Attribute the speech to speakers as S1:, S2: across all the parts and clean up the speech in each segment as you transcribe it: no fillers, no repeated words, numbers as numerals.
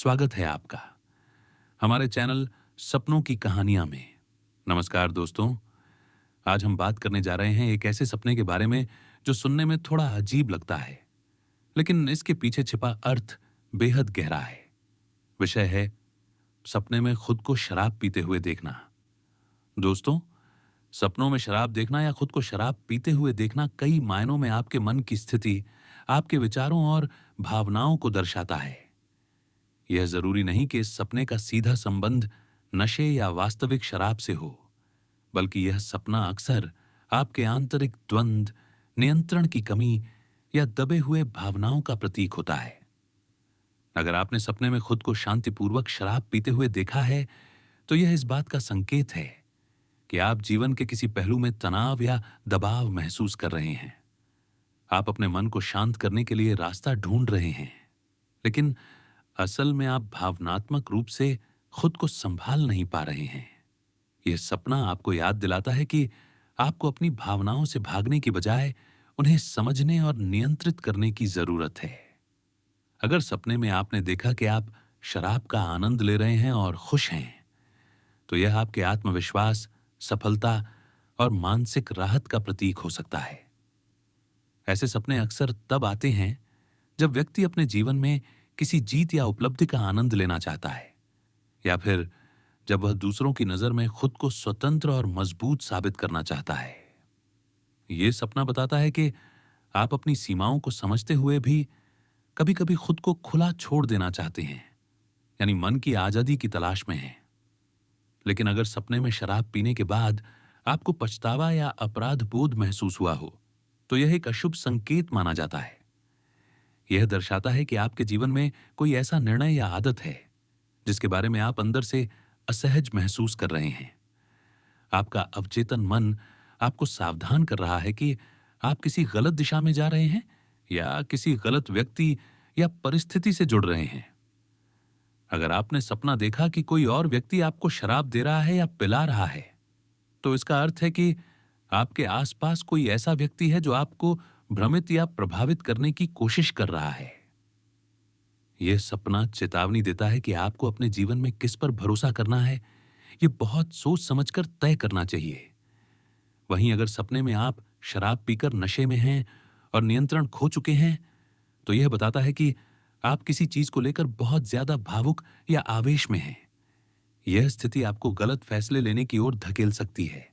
S1: स्वागत है आपका हमारे चैनल सपनों की कहानियां में। नमस्कार दोस्तों, आज हम बात करने जा रहे हैं एक ऐसे सपने के बारे में जो सुनने में थोड़ा अजीब लगता है, लेकिन इसके पीछे छिपा अर्थ बेहद गहरा है। विषय है सपने में खुद को शराब पीते हुए देखना। दोस्तों, सपनों में शराब देखना या खुद को शराब पीते हुए देखना कई मायनों में आपके मन की स्थिति, आपके विचारों और भावनाओं को दर्शाता है। यह जरूरी नहीं कि इस सपने का सीधा संबंध नशे या वास्तविक शराब से हो, बल्कि यह सपना अक्सर आपके आंतरिक द्वंद्व, नियंत्रण की कमी या दबे हुए भावनाओं का प्रतीक होता है। अगर आपने सपने में खुद को शांतिपूर्वक शराब पीते हुए देखा है, तो यह इस बात का संकेत है कि आप जीवन के किसी पहलू में तनाव या दबाव महसूस कर रहे हैं। आप अपने मन को शांत करने के लिए रास्ता ढूंढ रहे हैं, लेकिन असल में आप भावनात्मक रूप से खुद को संभाल नहीं पा रहे हैं। यह सपना आपको याद दिलाता है कि आपको अपनी भावनाओं से भागने की बजाय उन्हें समझने और नियंत्रित करने की जरूरत है। अगर सपने में आपने देखा कि आप शराब का आनंद ले रहे हैं और खुश हैं, तो यह आपके आत्मविश्वास, सफलता और मानसिक राहत का प्रतीक हो सकता है। ऐसे सपने अक्सर तब आते हैं जब व्यक्ति अपने जीवन में किसी जीत या उपलब्धि का आनंद लेना चाहता है, या फिर जब वह दूसरों की नजर में खुद को स्वतंत्र और मजबूत साबित करना चाहता है। यह सपना बताता है कि आप अपनी सीमाओं को समझते हुए भी कभी-कभी खुद को खुला छोड़ देना चाहते हैं, यानी मन की आजादी की तलाश में हैं। लेकिन अगर सपने में शराब पीने के बाद आपको पछतावा या अपराध बोध महसूस हुआ हो, तो यह एक अशुभ संकेत माना जाता है। यह दर्शाता है कि आपके जीवन में कोई ऐसा निर्णय या आदत है जिसके बारे में आप अंदर से असहज महसूस कर रहे हैं। आपका अवचेतन मन आपको सावधान कर रहा है कि आप किसी गलत दिशा में जा रहे हैं या किसी गलत व्यक्ति या परिस्थिति से जुड़ रहे हैं। अगर आपने सपना देखा कि कोई और व्यक्ति आपको शराब दे रहा है या पिला रहा है, तो इसका अर्थ है कि आपके आसपास कोई ऐसा व्यक्ति है जो आपको भ्रमित या प्रभावित करने की कोशिश कर रहा है। यह सपना चेतावनी देता है कि आपको अपने जीवन में किस पर भरोसा करना है, यह बहुत सोच समझकर तय करना चाहिए। वहीं अगर सपने में आप शराब पीकर नशे में हैं और नियंत्रण खो चुके हैं, तो यह बताता है कि आप किसी चीज को लेकर बहुत ज्यादा भावुक या आवेश में हैं। यह स्थिति आपको गलत फैसले लेने की ओर धकेल सकती है।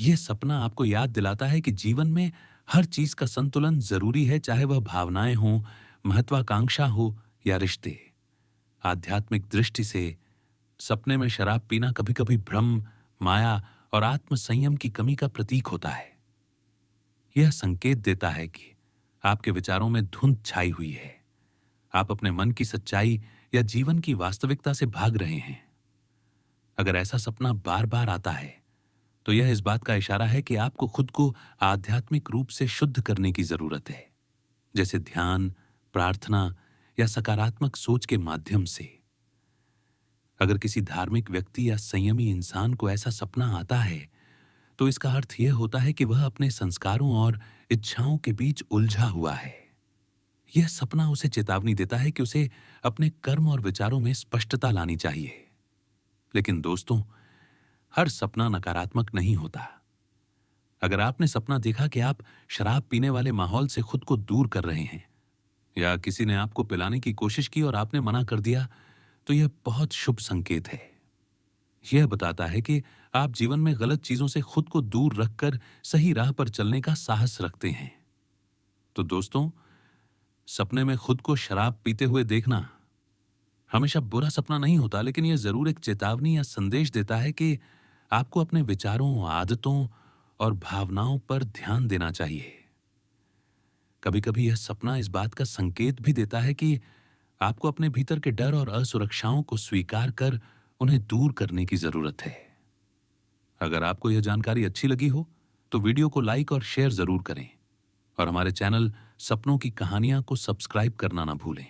S1: यह सपना आपको याद दिलाता है कि जीवन में हर चीज का संतुलन जरूरी है, चाहे वह भावनाएं हों, महत्वाकांक्षा हो या रिश्ते। आध्यात्मिक दृष्टि से सपने में शराब पीना कभी-कभी भ्रम, माया और आत्म संयम की कमी का प्रतीक होता है। यह संकेत देता है कि आपके विचारों में धुंध छाई हुई है। आप अपने मन की सच्चाई या जीवन की वास्तविकता से भाग रहे हैं। अगर ऐसा सपना बार-बार आता है, तो यह इस बात का इशारा है कि आपको खुद को आध्यात्मिक रूप से शुद्ध करने की जरूरत है, जैसे ध्यान, प्रार्थना या सकारात्मक सोच के माध्यम से। अगर किसी धार्मिक व्यक्ति या संयमी इंसान को ऐसा सपना आता है, तो इसका अर्थ यह होता है कि वह अपने संस्कारों और इच्छाओं के बीच उलझा हुआ है। यह सपना उसे चेतावनी देता है कि उसे अपने कर्म और विचारों में स्पष्टता लानी चाहिए। लेकिन दोस्तों, हर सपना नकारात्मक नहीं होता। अगर आपने सपना देखा कि आप शराब पीने वाले माहौल से खुद को दूर कर रहे हैं, या किसी ने आपको पिलाने की कोशिश की और आपने मना कर दिया, तो यह बहुत शुभ संकेत है। यह बताता है कि आप जीवन में गलत चीजों से खुद को दूर रखकर सही राह पर चलने का साहस रखते हैं। तो दोस्तों, सपने में खुद को शराब पीते हुए देखना हमेशा बुरा सपना नहीं होता, लेकिन यह जरूर एक चेतावनी या संदेश देता है कि आपको अपने विचारों, आदतों और भावनाओं पर ध्यान देना चाहिए। कभी-कभी यह सपना इस बात का संकेत भी देता है कि आपको अपने भीतर के डर और असुरक्षाओं को स्वीकार कर उन्हें दूर करने की जरूरत है। अगर आपको यह जानकारी अच्छी लगी हो, तो वीडियो को लाइक और शेयर जरूर करें, और हमारे चैनल सपनों की कहानियां को सब्सक्राइब करना ना भूलें।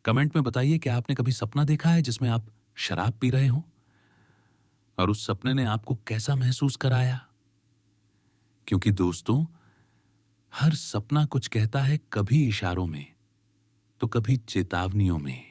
S1: कमेंट में बताइए कि आपने कभी सपना देखा है जिसमें आप शराब पी रहे हो, और उस सपने ने आपको कैसा महसूस कराया। क्योंकि दोस्तों, हर सपना कुछ कहता है, कभी इशारों में तो कभी चेतावनियों में।